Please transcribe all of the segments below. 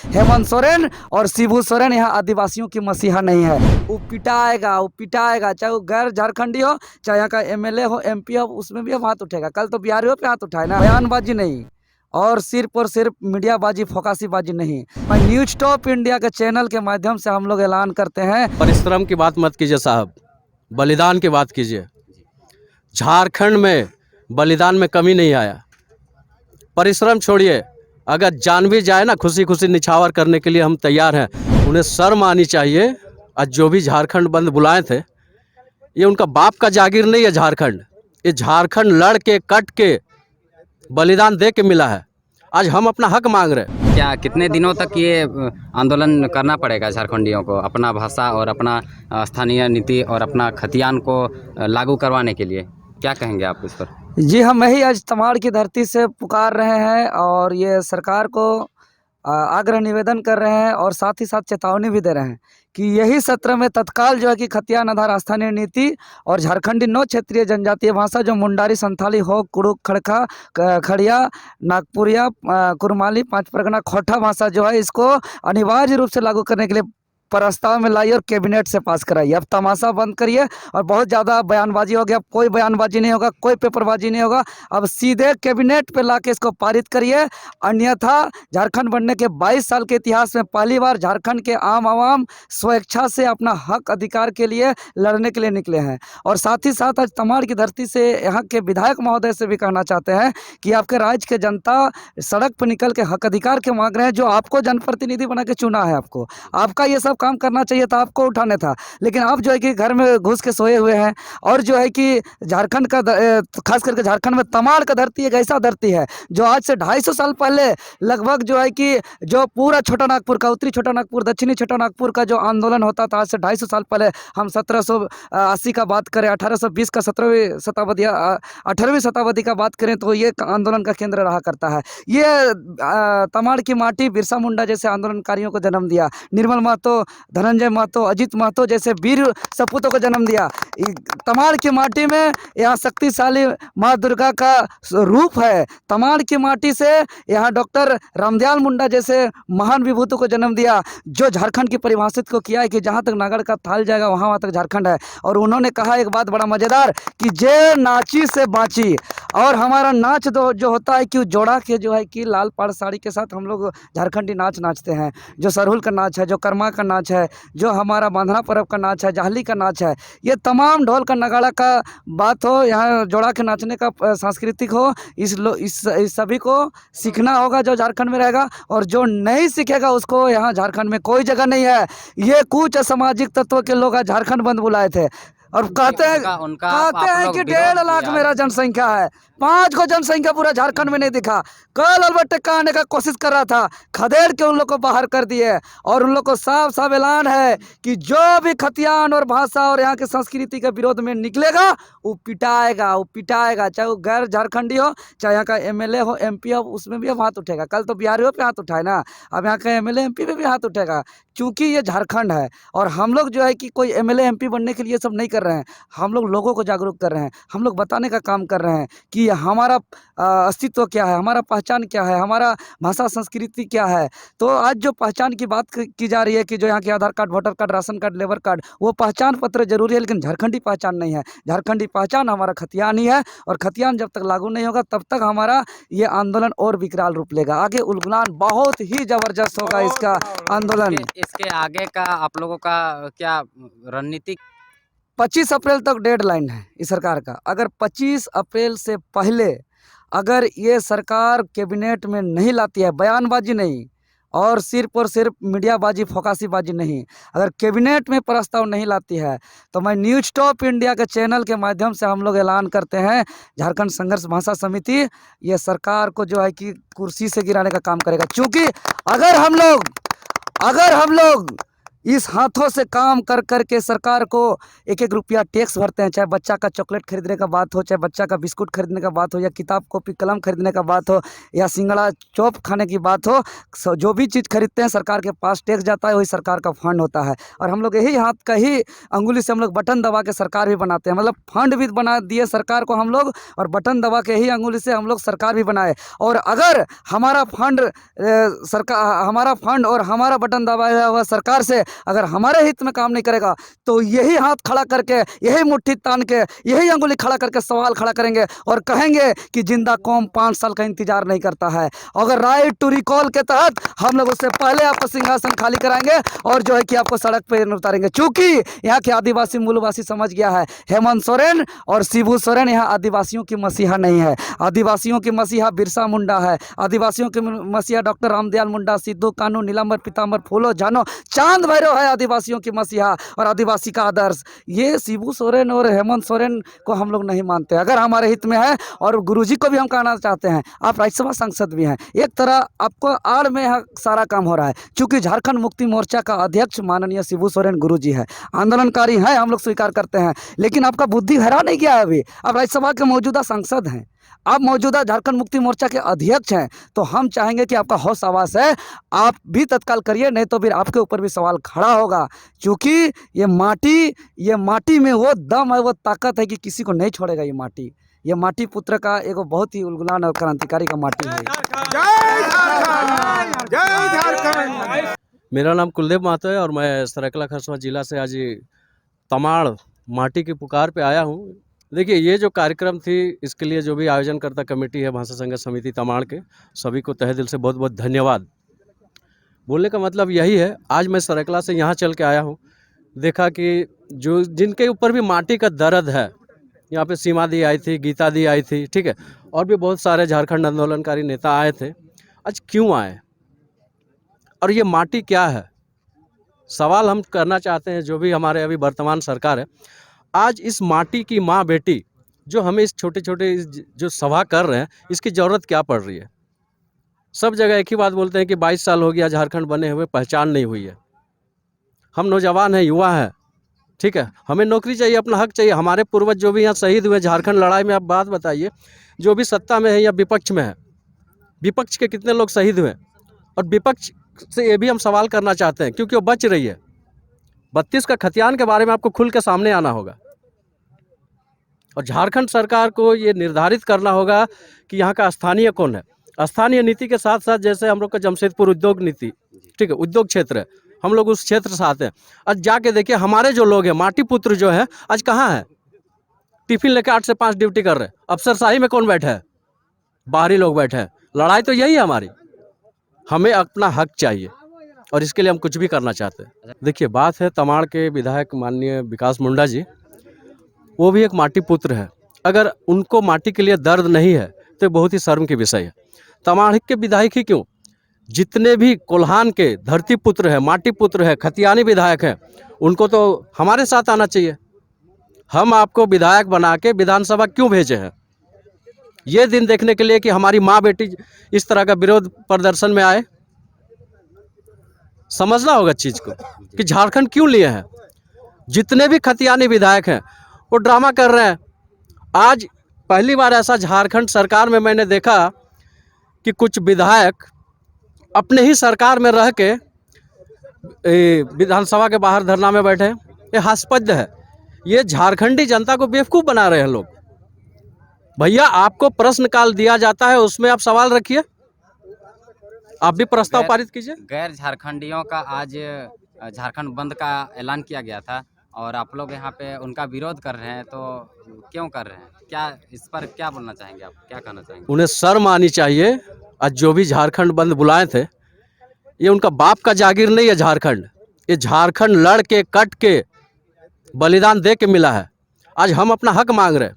हेमंत सोरेन और शिबू सोरेन यहाँ आदिवासियों की मसीहा नहीं है। वो पिटाएगा, चाहे वो गैर झारखंडी हो, चाहे यहाँ का एमएलए हो, एमपी हो, उसमें भी हम हाथ उठेगा। कल तो बिहारियों पे हाथ उठाए ना, बयानबाजी नहीं और सिर्फ मीडियाबाजी, फोकासीबाजी नहीं। मैं न्यूज टॉप इंडिया के चैनल के माध्यम से हम लोग ऐलान करते हैं, परिश्रम की बात मत कीजिए साहब, बलिदान की बात कीजिए। झारखंड में बलिदान में कमी नहीं आया। परिश्रम छोड़िए, अगर जान भी जाए ना खुशी खुशी निछावर करने के लिए हम तैयार हैं। उन्हें शर्म आनी चाहिए। आज जो भी झारखंड बंद बुलाए थे, ये उनका बाप का जागीर नहीं है। झारखंड, ये झारखंड लड़ के कट के बलिदान दे के मिला है। आज हम अपना हक मांग रहे हैं। क्या कितने दिनों तक ये आंदोलन करना पड़ेगा झारखंडियों को, अपना भाषा और अपना स्थानीय नीति और अपना खतियान को लागू करवाने के लिए? क्या कहेंगे आप इस पर? जी हम यही आज तमाड़ की धरती से पुकार रहे हैं और ये सरकार को आग्रह निवेदन कर रहे हैं और साथ ही साथ चेतावनी भी दे रहे हैं कि यही सत्र में तत्काल जो है कि खतियान आधार स्थानीय नीति और झारखंडी 9 क्षेत्रीय जनजातीय भाषा जो मुंडारी, संथाली, हो, कुड़ुक, खड़का, खड़िया, नागपुरिया, कुरमाली, 5 परगना, खोटा भाषा जो है इसको अनिवार्य रूप से लागू करने के लिए प्रस्ताव में लाई और कैबिनेट से पास कराइए। अब तमाशा बंद करिए और बहुत ज़्यादा बयानबाजी हो गया। अब कोई बयानबाजी नहीं होगा, कोई पेपरबाजी नहीं होगा। अब सीधे कैबिनेट पे लाके इसको पारित करिए, अन्यथा झारखंड बनने के 22 साल के इतिहास में पहली बार झारखंड के आम आवाम स्वेच्छा से अपना हक अधिकार के लिए लड़ने के लिए निकले हैं। और साथ ही साथ आज तमाड़ की धरती से यहाँ के विधायक महोदय से भी कहना चाहते हैं कि आपके राज्य के जनता सड़क पर निकल के हक अधिकार के मांग रहे हैं, जो आपको जनप्रतिनिधि बना के चुना है। आपका ये सब काम करना चाहिए था, आपको उठाने था, लेकिन आप जो है कि घर में घुस के सोए हुए हैं। और जो है कि झारखंड का खास करके झारखंड में तमाड़ का धरती एक ऐसा धरती है जो आज से 250 साल पहले लगभग जो है कि जो पूरा छोटा नागपुर का, उत्तरी छोटा नागपुर, दक्षिणी छोटा नागपुर का जो आंदोलन होता था, आज से 250 साल पहले, हम 1780 का बात करें, 1820 का 17वीं शताब्दी, 18वीं शताब्दी का बात करें तो ये आंदोलन का केंद्र रहा करता है। ये तमाड़ की माटी बिरसा मुंडा जैसे आंदोलनकारियों को जन्म दिया, निर्मल महतो, धनंजय महतो, अजीत महतो जैसे वीर सपूतों को जन्म दिया। तमाड़ की माटी में यहाँ शक्तिशाली माँ दुर्गा का रूप है। तमाड़ की माटी से यहाँ डॉक्टर रामदयाल मुंडा जैसे महान विभूतों को जन्म दिया, जो झारखंड की परिभाषित को किया है कि जहाँ तक नागड़ का थाल जाएगा वहाँ तक झारखंड है। और उन्होंने कहा एक बात बड़ा मज़ेदार कि जे नाची से बाँची। और हमारा नाच जो होता है कि जोड़ा के जो है कि लाल पाड़ साड़ी के साथ हम लोग झारखंडी नाच नाचते हैं, जो सरहुल का नाच है, जो कर्मा का नाच है, जो हमारा बांधना पर्व का नाच है, जाहली का नाच है, ये तमाम ढोल का नगाड़ा का बात हो, यहाँ जोड़ा के नाचने का सांस्कृतिक हो, इस सभी को सीखना होगा जो झारखंड में रहेगा। और जो नहीं सीखेगा उसको यहाँ झारखंड में कोई जगह नहीं है। ये कुछ असामाजिक तत्व के लोग झारखंड बंद बुलाए थे और कहते हैं कि 1.5 लाख मेरा जनसंख्या है, 5 को जनसंख्या पूरा झारखंड में नहीं दिखा। कल अल्बर्ट टेक्का आने का कोशिश कर रहा था, खदेड़ के उन लोग को बाहर कर दिए। और उन लोग को साफ साफ ऐलान है कि जो भी खतियान और भाषा और यहाँ की संस्कृति के विरोध में निकलेगा वो पिटाएगा, चाहे वो गैर झारखंडी हो, चाहे यहाँ का एमएलए हो, एमपी हो, उसमें भी हम हाथ उठेगा। कल तो बिहारियों पे हाथ उठाए ना, अब यहाँ का एमएलए एमपी पे भी हाथ उठेगा, क्योंकि ये झारखंड है। और हम लोग जो है कि कोई एमएलए एमपी बनने के लिए सब नहीं कर रहे हैं, हम लोग लोगों को जागरूक कर रहे हैं, हम लोग बताने का काम कर रहे हैं कि हमारा अस्तित्व क्या है, हमारा पहचान क्या है, हमारा भाषा संस्कृति क्या है। तो आज जो पहचान की बात की जा रही है कि जो यहाँ के Aadhaar card, voter card, ration card, labour card, वो पहचान पत्र जरूरी है, लेकिन झारखंडी पहचान नहीं है। झारखंडी पहचान हमारा खतियान ही है, और खतियान जब तक लागू नहीं होगा तब तक हमारा ये आंदोलन और विकराल रूप लेगा। आगे उलगुलान बहुत ही जबरदस्त होगा इसका आंदोलन। इसके आगे का आप लोगों का क्या रणनीति? 25 अप्रैल तक डेडलाइन है इस सरकार का। अगर 25 अप्रैल से पहले अगर ये सरकार कैबिनेट में नहीं लाती है, बयानबाजी नहीं और सिर्फ मीडियाबाजी, फोकासीबाजी नहीं, अगर कैबिनेट में प्रस्ताव नहीं लाती है, तो मैं न्यूज टॉप इंडिया के चैनल के माध्यम से हम लोग ऐलान करते हैं, झारखंड संघर्ष भाषा समिति ये सरकार को जो है कि कुर्सी से गिराने का काम करेगा। क्योंकि अगर हम लोग इस हाथों से काम कर कर के सरकार को एक एक रुपया टैक्स भरते हैं, चाहे बच्चा का चॉकलेट खरीदने का बात हो, चाहे बच्चा का बिस्कुट खरीदने का बात हो, या किताब कॉपी कलम खरीदने का बात हो, या सिंगड़ा चॉप खाने की बात हो। जो भी चीज़ खरीदते हैं सरकार के पास टैक्स जाता है, वही सरकार का फंड होता है। और हम लोग यही हाथ का ही अंगुली से हम लोग बटन दबा के सरकार भी बनाते हैं, मतलब फंड भी बना दिए सरकार को हम लोग, और बटन दबा के ही अंगुली से हम लोग सरकार भी बनाए। और अगर हमारा फंड और हमारा बटन दबाया हुआ सरकार से अगर हमारे हित में काम नहीं करेगा, तो यही हाथ खड़ा करके, यही मुट्ठी तान के, यही अंगुली खड़ा करके सवाल खड़ा करेंगे और कहेंगे कि जिंदा कौम 5 साल का इंतजार नहीं करता है। अगर राइट टू रिकॉल के तहत हम लोग उससे पहले आपका सिंहासन खाली कराएंगे और जो है कि आपको सड़क पर उतारेंगे। चूंकि यहाँ के आदिवासी मूलवासी समझ गया है, हेमंत सोरेन और शिबू सोरेन यहाँ आदिवासियों की मसीहा नहीं है। आदिवासियों की मसीहा बिरसा मुंडा है, आदिवासियों की मसीहा डॉक्टर रामदयाल मुंडा, सिद्धू कानू, नीलांबर पीतांबर, फूलो जानो, चांद भैरव है आदिवासियों की मसीहा और आदिवासी का आदर्श। ये शिबू सोरेन और हेमंत सोरेन को हम लोग नहीं मानते। अगर हमारे हित में है, और गुरुजी को भी हम कहना चाहते हैं, आप राज्यसभा सांसद भी हैं, एक तरह आपको आड़ में यहाँ सारा काम हो रहा है। चूंकि झारखंड मुक्ति मोर्चा का अध्यक्ष माननीय शिबू सोरेन गुरुजी है, आंदोलनकारी हैं, हम लोग स्वीकार करते हैं, लेकिन आपका बुद्धि हरा नहीं गया है अभी। आप राज्यसभा के मौजूदा सांसद हैं, आप मौजूदा झारखंड मुक्ति मोर्चा के अध्यक्ष हैं, तो हम चाहेंगे कि आपका हौस आवास है, आप भी तत्काल करिए, नहीं तो फिर आपके ऊपर भी सवाल खड़ा होगा। क्योंकि ये माटी में वो दम है, वो ताकत है कि किसी को नहीं छोड़ेगा। ये माटी पुत्र का एक बहुत ही उलगुलान और क्रांतिकारी का माटी है। मेरा नाम कुलदीप महतो है और मैं सरायकेला खरसवां जिला से आज तमाड़ माटी की पुकार पे आया हूँ। देखिए, ये जो कार्यक्रम थी, इसके लिए जो भी आयोजनकर्ता कमेटी है भाषा संघर्ष समिति तमाड़ के, सभी को तहे दिल से बहुत बहुत धन्यवाद। बोलने का मतलब यही है, आज मैं सरायकेला से यहाँ चल के आया हूँ, देखा कि जो जिनके ऊपर भी माटी का दर्द है, यहाँ पे सीमा दी आई थी, गीता दी आई थी, ठीक है, और भी बहुत सारे झारखंड आंदोलनकारी नेता आए थे। आज क्यों आए और ये माटी क्या है, सवाल हम करना चाहते हैं जो भी हमारे अभी वर्तमान सरकार है। आज इस माटी की माँ बेटी जो हमें इस छोटे छोटे जो सभा कर रहे हैं, इसकी ज़रूरत क्या पड़ रही है। सब जगह एक ही बात बोलते हैं कि 22 साल हो गया झारखंड बने हुए, पहचान नहीं हुई है। हम नौजवान हैं, युवा हैं, ठीक है, हमें नौकरी चाहिए, अपना हक चाहिए। हमारे पूर्वज जो भी यहाँ शहीद हुए झारखंड लड़ाई में, आप बात बताइए, जो भी सत्ता में है या विपक्ष में है, विपक्ष के कितने लोग शहीद हुए। और विपक्ष से ये भी हम सवाल करना चाहते हैं, क्योंकि वो बच रही है। 32 का खतियान के बारे में आपको खुल के सामने आना होगा, और झारखंड सरकार को ये निर्धारित करना होगा कि यहाँ का स्थानीय कौन है। स्थानीय नीति के साथ साथ, जैसे हम लोग का जमशेदपुर उद्योग नीति, ठीक है, उद्योग क्षेत्र है, हम लोग उस क्षेत्र से आते हैं। आज जाके देखिए, हमारे जो लोग हैं, माटी पुत्र जो है, आज कहाँ है? टिफिन लेके 8 से 5 ड्यूटी कर रहे हैं। अफसरशाही में कौन बैठे है? बाहरी लोग बैठे हैं। लड़ाई तो यही है हमारी, हमें अपना हक चाहिए और इसके लिए हम कुछ भी करना चाहते हैं। देखिए, बात है तमाड़ के विधायक माननीय विकास मुंडा जी, वो भी एक माटी पुत्र है। अगर उनको माटी के लिए दर्द नहीं है तो बहुत ही शर्म की विषय है। तमाड़ के विधायक ही क्यों, जितने भी कोल्हान के धरती पुत्र है, माटी पुत्र है, खतियानी विधायक हैं, उनको तो हमारे साथ आना चाहिए। हम आपको विधायक बना के विधानसभा क्यों भेजे हैं? ये दिन देखने के लिए कि हमारी माँ बेटी इस तरह का विरोध प्रदर्शन में आए। समझना होगा चीज़ को कि झारखंड क्यों लिए हैं। जितने भी खतियानी विधायक हैं वो ड्रामा कर रहे हैं। आज पहली बार ऐसा झारखंड सरकार में मैंने देखा कि कुछ विधायक अपने ही सरकार में रह के विधानसभा के बाहर धरना में बैठे हैं। ये हास्यास्पद है। ये झारखंडी जनता को बेवकूफ़ बना रहे हैं लोग। भैया, आपको प्रश्नकाल दिया जाता है, उसमें आप सवाल रखिए, आप भी प्रस्ताव पारित कीजिए। गैर झारखंडियों का आज झारखंड बंद का ऐलान किया गया था और आप लोग यहाँ पे उनका विरोध कर रहे हैं, तो क्यों कर रहे हैं? क्या इस पर क्या बोलना चाहेंगे आप, क्या कहना चाहेंगे? उन्हें शर्म आनी चाहिए। आज जो भी झारखंड बंद बुलाए थे, ये उनका बाप का जागीर नहीं है झारखंड। ये झारखंड लड़ के कट के बलिदान दे के मिला है। आज हम अपना हक मांग रहे हैं,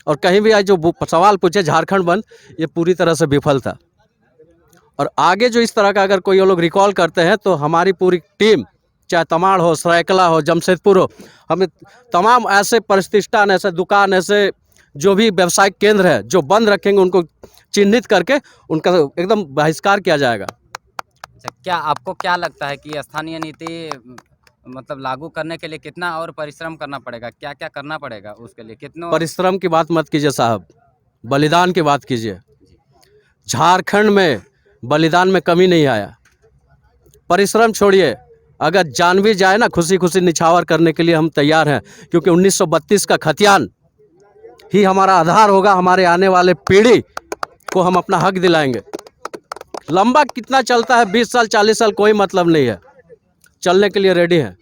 और कहीं भी आज जो सवाल पूछे झारखंड बंद, ये पूरी तरह से विफल था। और आगे जो इस तरह का अगर कोई लोग रिकॉल करते हैं, तो हमारी पूरी टीम, चाहे तमाड़ हो, सरायकेला हो, जमशेदपुर हो, हमें तमाम ऐसे प्रतिष्ठान, ऐसे दुकान, ऐसे जो भी व्यावसायिक केंद्र है जो बंद रखेंगे, उनको चिन्हित करके उनका एकदम बहिष्कार किया जाएगा। अच्छा, क्या आपको क्या लगता है कि स्थानीय नीति मतलब लागू करने के लिए कितना और परिश्रम करना पड़ेगा? क्या-क्या करना पड़ेगा उसके लिए? कितनों परिश्रम की बात मत कीजिए साहब, बलिदान की बात कीजिए। झारखंड में बलिदान में कमी नहीं आया। परिश्रम छोड़िए, अगर जान भी जाए ना खुशी-खुशी निछावर करने के लिए हम तैयार हैं, क्योंकि 1932 का खतियान ही हमारा आधार होगा। हमारे आने वाले पीढ़ी को हम अपना हक दिलाएंगे। लंबा कितना चलता है, 20 साल 40 साल कोई मतलब नहीं है, चलने के लिए रेडी हैं।